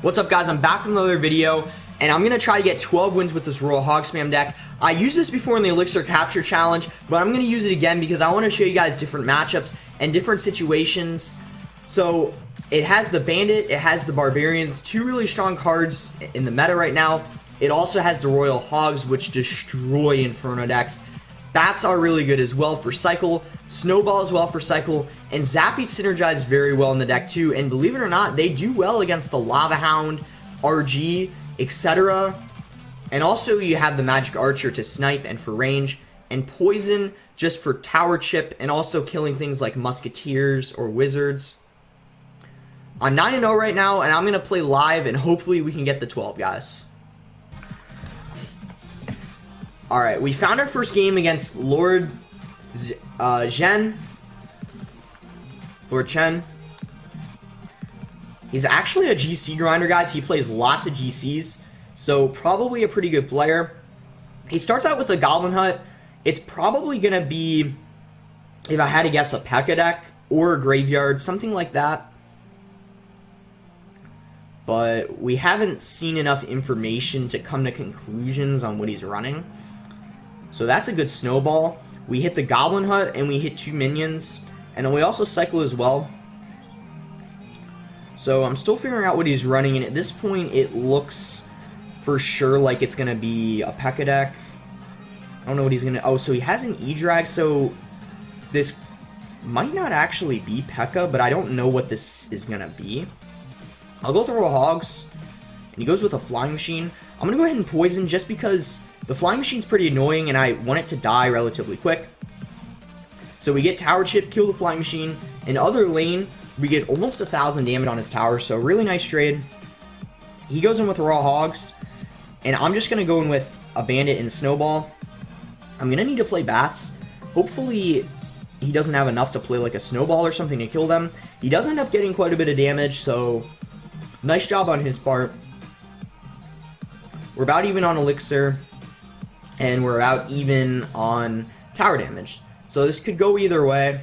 What's up, guys? I'm back with another video, and I'm going to try to get 12 wins with this Royal Hog spam deck. I used this before in the Elixir Capture Challenge, but I'm going to use it again because I want to show you guys different matchups and different situations. So, it has the Bandit, it has the Barbarians, two really strong cards in the meta right now. It also has the Royal Hogs, which destroy Inferno decks. Bats are really good as well for Cycle, Snowball as well for Cycle, and Zappy synergize very well in the deck too, and believe it or not, they do well against the Lava Hound, RG, etc. And also you have the Magic Archer to snipe and for range, and Poison just for tower chip, and also killing things like Musketeers or Wizards. I'm 9-0 right now, and I'm going to play live, and hopefully we can get the 12, guys. Alright, we found our first game against Lord Chen. He's actually a GC grinder, guys. He plays lots of GCs, so probably a pretty good player. He starts out with a Goblin Hut. It's probably going to be, if I had to guess, a Pekka deck or a Graveyard, something like that. But we haven't seen enough information to come to conclusions on what he's running. So that's a good Snowball. We hit the Goblin Hut, and we hit 2 minions. And then we also cycle as well. So I'm still figuring out what he's running, and at this point it looks for sure like it's going to be a Pekka deck. I don't know what he's going to... Oh, so he has an E-Drag, so this might not actually be Pekka, but I don't know what this is going to be. I'll go with Royal Hogs, and he goes with a Flying Machine. I'm going to go ahead and Poison just because the Flying Machine's pretty annoying, and I want it to die relatively quick. So we get Tower Chip, kill the Flying Machine. In other lane, we get almost 1,000 damage on his tower, so really nice trade. He goes in with Royal Hogs, and I'm just going to go in with a Bandit and Snowball. I'm going to need to play Bats. Hopefully, he doesn't have enough to play like a Snowball or something to kill them. He does end up getting quite a bit of damage, so nice job on his part. We're about even on Elixir, and we're about even on tower damage. So this could go either way.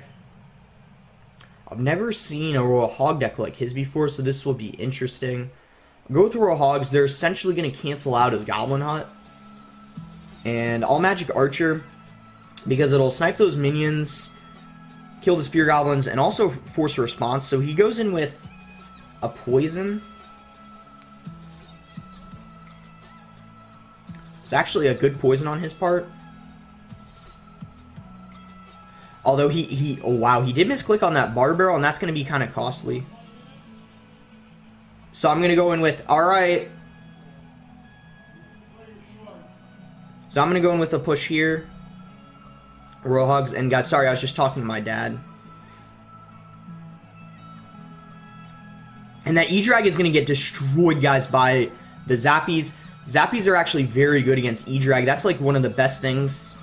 I've never seen a Royal Hog deck like his before, so this will be interesting. I'll go with the Royal Hogs. They're essentially going to cancel out his Goblin Hut. And I'll Magic Archer, because it'll snipe those minions, kill the Spear Goblins, and also force a response. So he goes in with a Poison. It's actually a good Poison on his part. Although oh wow, he did misclick on that Bar Barrel, and that's going to be kind of costly. So I'm going to go in with, alright. So I'm going to go in with a push here. Royal Hogs, and guys, sorry, I was just talking to my dad. And that E-Drag is going to get destroyed, guys, by the Zappies. Zappies are actually very good against E-Drag. That's like one of the best things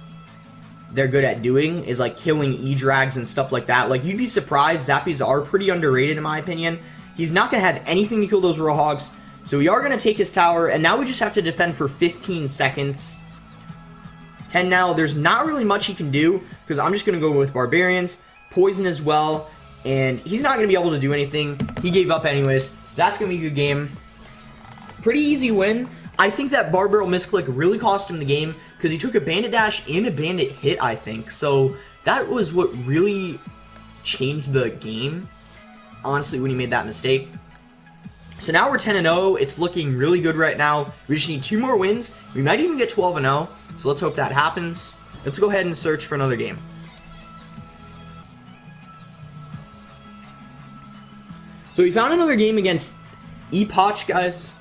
they're good at doing, is like killing E-Drags and stuff like that. Like, you'd be surprised. Zappies are pretty underrated in my opinion. He's not going to have anything to kill those Royal Hogs, so we are going to take his tower, and now we just have to defend for 15 seconds. 10 now. There's not really much he can do, because I'm just going to go with Barbarians, Poison as well, and he's not going to be able to do anything. He gave up anyways, so that's going to be a good game. Pretty easy win. I think that Bar Barrel misclick really cost him the game, because he took a Bandit Dash and a Bandit hit, I think. So that was what really changed the game, honestly, when he made that mistake. So now we're 10-0. It's looking really good right now. We just need 2 more wins. We might even get 12-0. So let's hope that happens. Let's go ahead and search for another game. So we found another game against Epoch, guys.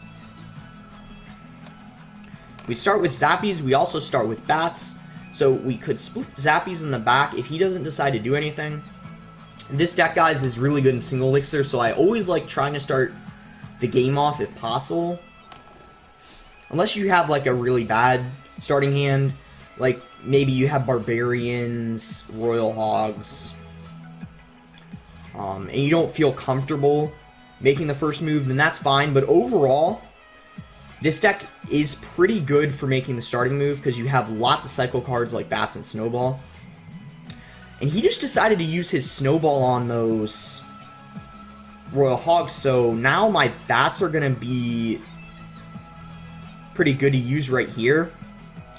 We start with Zappies. We also start with Bats. So we could split Zappies in the back if he doesn't decide to do anything. This deck, guys, is really good in single Elixir, so I always like trying to start the game off if possible. Unless you have like a really bad starting hand, like maybe you have Barbarians, Royal Hogs, and you don't feel comfortable making the first move, then that's fine. But overall, this deck is pretty good for making the starting move, because you have lots of cycle cards like Bats and Snowball. And he just decided to use his Snowball on those Royal Hog, so now my bats are going to be pretty good to use right here.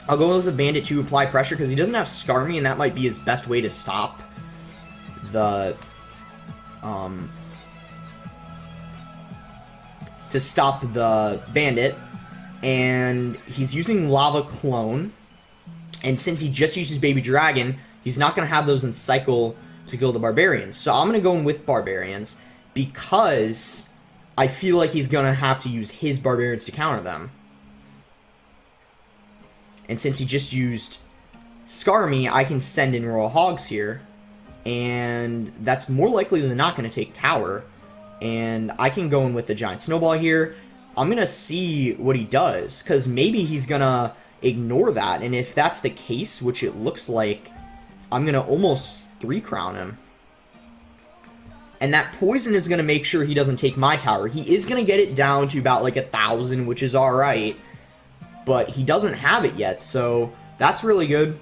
I'll go with the Bandit to apply pressure because he doesn't have Skarmy, and that might be his best way to stop the Bandit. And he's using Lava Clone, and since he just uses Baby Dragon, he's not going to have those in cycle to kill the Barbarians. So I'm going to go in with Barbarians because I feel like he's going to have to use his Barbarians to counter them. And since he just used Skarmy, I can send in Royal Hogs here. And that's more likely than not going to take Tower. And I can go in with the Giant Snowball here. I'm going to see what he does, because maybe he's going to ignore that. And if that's the case, which it looks like, I'm going to almost 3-crown him. And that poison is going to make sure he doesn't take my tower. He is going to get it down to about like 1,000, which is alright. But he doesn't have it yet, so that's really good.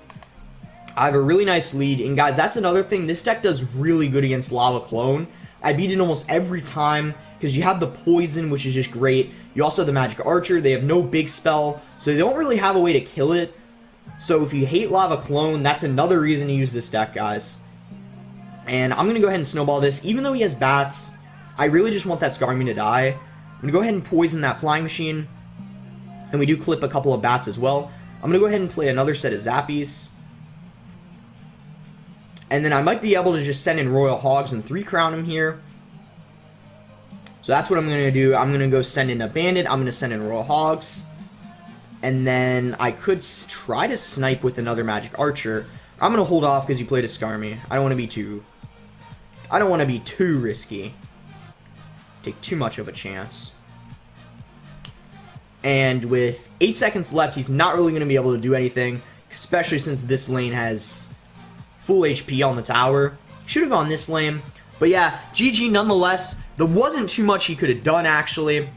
I have a really nice lead. And guys, that's another thing. This deck does really good against Lava Clone. I beat it almost every time because you have the poison, which is just great. You also have the Magic Archer. They have no big spell, so they don't really have a way to kill it. So if you hate Lava Clone, that's another reason to use this deck, guys. And I'm going to go ahead and snowball this. Even though he has bats, I really just want that Skarmy to die. I'm going to go ahead and poison that Flying Machine. And we do clip a couple of bats as well. I'm going to go ahead and play another set of Zappies. And then I might be able to just send in Royal Hogs and 3-crown him here. So that's what I'm going to do. I'm going to go send in a Bandit. I'm going to send in Royal Hogs. And then I could try to snipe with another Magic Archer. I'm going to hold off because he played a Skarmy. I don't want to be too risky. Take too much of a chance. And with 8 seconds left, he's not really going to be able to do anything, especially since this lane has full HP on the tower. Should have gone this lane. But yeah, GG nonetheless. There wasn't too much he could have done, actually.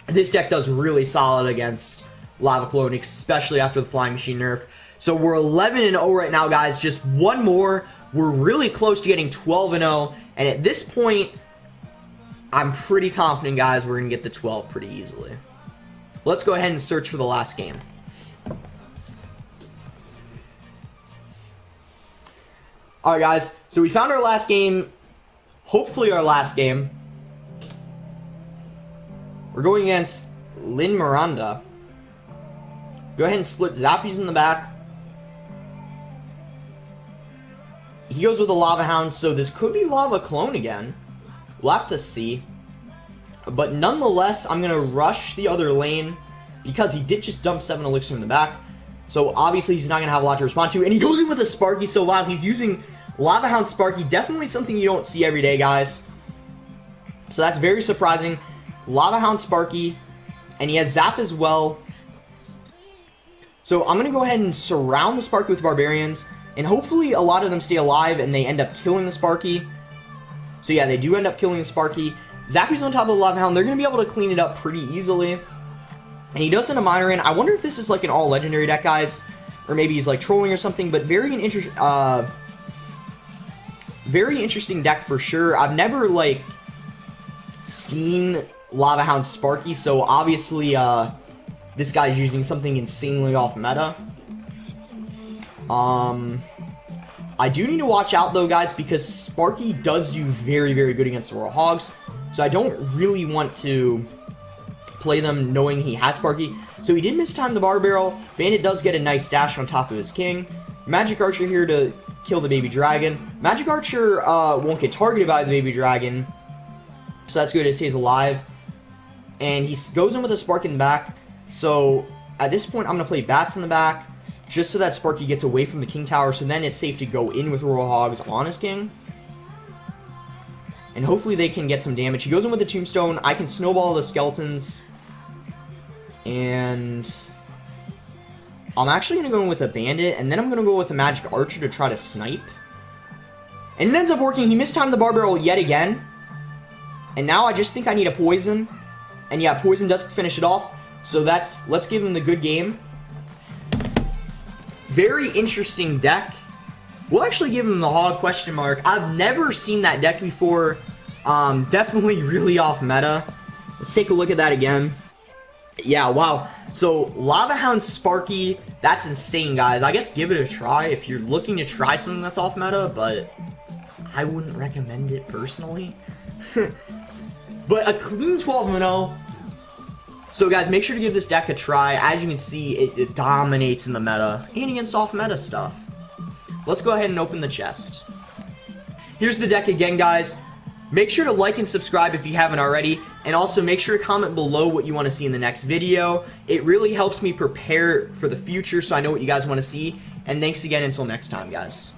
This deck does really solid against Lava Clone, especially after the Flying Machine nerf. So we're 11-0 right now, guys. Just one more. We're really close to getting 12-0. And at this point, I'm pretty confident, guys, we're going to get the 12 pretty easily. Let's go ahead and search for the last game. Alright, guys. So we found our last game. Hopefully our last game. We're going against Lin Miranda. Go ahead and split Zappies in the back. He goes with a Lava Hound, so this could be Lava Clone again. We'll have to see. But nonetheless, I'm going to rush the other lane because he did just dump 7 Elixir in the back. So obviously he's not going to have a lot to respond to. And he goes in with a Sparky, so wow, he's using Lava Hound Sparky. Definitely something you don't see every day, guys. So that's very surprising. Lava Hound Sparky. And he has Zap as well. So I'm going to go ahead and surround the Sparky with Barbarians. And hopefully a lot of them stay alive and they end up killing the Sparky. So yeah, they do end up killing the Sparky. Zappy's on top of the Lava Hound. They're going to be able to clean it up pretty easily. And he does send a Miner in. I wonder if this is like an all-legendary deck, guys. Or maybe he's like trolling or something. But very interesting deck for sure. I've never like seen Lava Hound Sparky. So obviously this guy's using something insanely off meta. I do need to watch out though, guys, because Sparky does do very, very good against the Royal Hogs. So I don't really want to play them knowing he has Sparky. So he did mistime the Bar Barrel. Bandit does get a nice dash on top of his King. Magic Archer here to kill the Baby Dragon. Magic Archer won't get targeted by the Baby Dragon. So that's good, it stays alive. And he goes in with a Spark in the back. So at this point, I'm going to play Bats in the back. Just so that Sparky gets away from the King Tower. So then it's safe to go in with Royal Hogs on his King. And hopefully they can get some damage. He goes in with the Tombstone. I can snowball the Skeletons. And I'm actually going to go in with a Bandit. And then I'm going to go with a Magic Archer to try to snipe. And it ends up working. He mistimed the Bar Barrel yet again. And now I just think I need a Poison. And yeah, Poison does finish it off. So let's give him the good game. Very interesting deck. We'll actually give him the Hog question mark. I've never seen that deck before. Definitely really off meta. Let's take a look at that again. Yeah, wow. So, Lava Hound Sparky, that's insane, guys. I guess give it a try if you're looking to try something that's off meta, but I wouldn't recommend it personally. But a clean 12-0. So, guys, make sure to give this deck a try. As you can see, it dominates in the meta and against off meta stuff. Let's go ahead and open the chest. Here's the deck again, guys. Make sure to like and subscribe if you haven't already, and also make sure to comment below what you want to see in the next video. It really helps me prepare for the future so I know what you guys want to see, and thanks again until next time, guys.